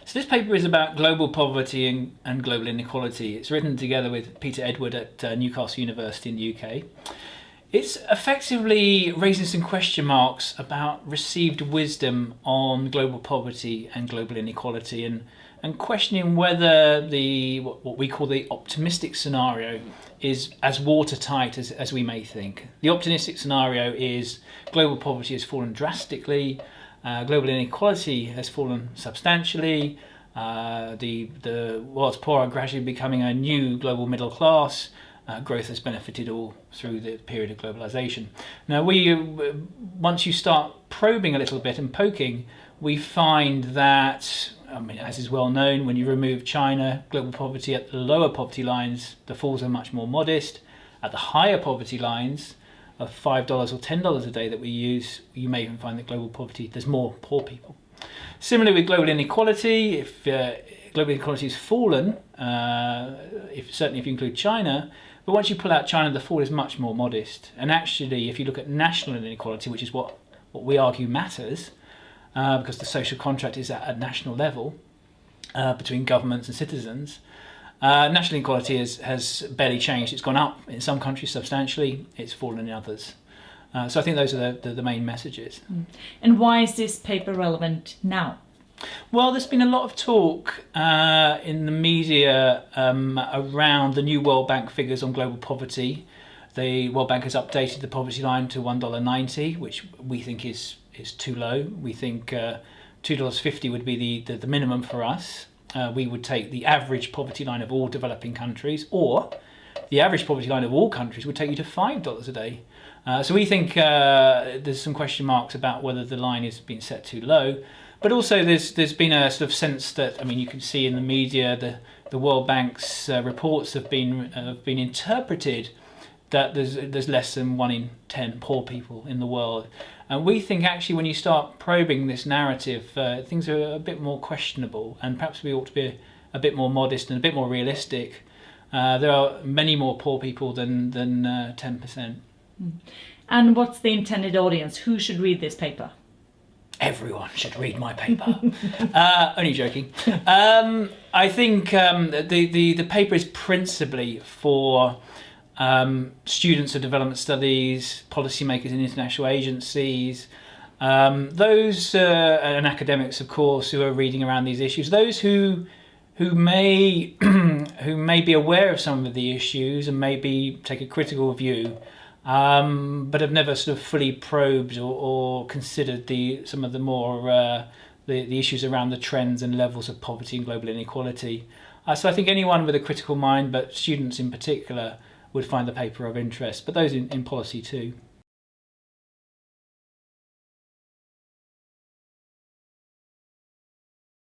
So this paper is about global poverty and global inequality. It's written together with Peter Edward at Newcastle University in the UK. It's effectively raising some question marks about received wisdom on global poverty and global inequality, and questioning whether what we call the optimistic scenario is as watertight as we may think. The optimistic scenario is global poverty has fallen drastically, global inequality has fallen substantially, the world's poor are gradually becoming a new global middle class, growth has benefited all through the period of globalization. Now, once you start probing a little bit and poking, we find that, as is well known, when you remove China, global poverty at the lower poverty lines, the falls are much more modest. At the higher poverty lines of $5 or $10 a day that we use, you may even find that global poverty, there's more poor people. Similarly with global inequality, if global inequality has fallen, certainly if you include China, but once you pull out China, the fall is much more modest. And actually, if you look at national inequality, which is what we argue matters, because the social contract is at a national level between governments and citizens, national inequality has barely changed. It's gone up in some countries substantially, it's fallen in others. So I think those are the main messages. And why is this paper relevant now? Well, there's been a lot of talk in the media around the new World Bank figures on global poverty. The World Bank has updated the poverty line to $1.90, which we think is too low. We think $2.50 would be the minimum for us. We would take the average poverty line of all developing countries, or the average poverty line of all countries would take you to $5 a day. So we think there's some question marks about whether the line is being set too low. But also there's been a sort of sense that, you can see in the media the World Bank's reports have been interpreted that there's less than 1 in 10 poor people in the world. And we think actually when you start probing this narrative, things are a bit more questionable, and perhaps we ought to be a bit more modest and a bit more realistic. There are many more poor people than 10%. And what's the intended audience? Who should read this paper? Everyone should read my paper. Only joking. I think the paper is principally for students of development studies, policymakers in international agencies, those and academics, of course, who are reading around these issues. Those who may be aware of some of the issues and maybe take a critical view, but have never sort of fully probed or considered some of the more the issues around the trends and levels of poverty and global inequality. So I think anyone with a critical mind, but students in particular, would find the paper of interest, but those in policy too.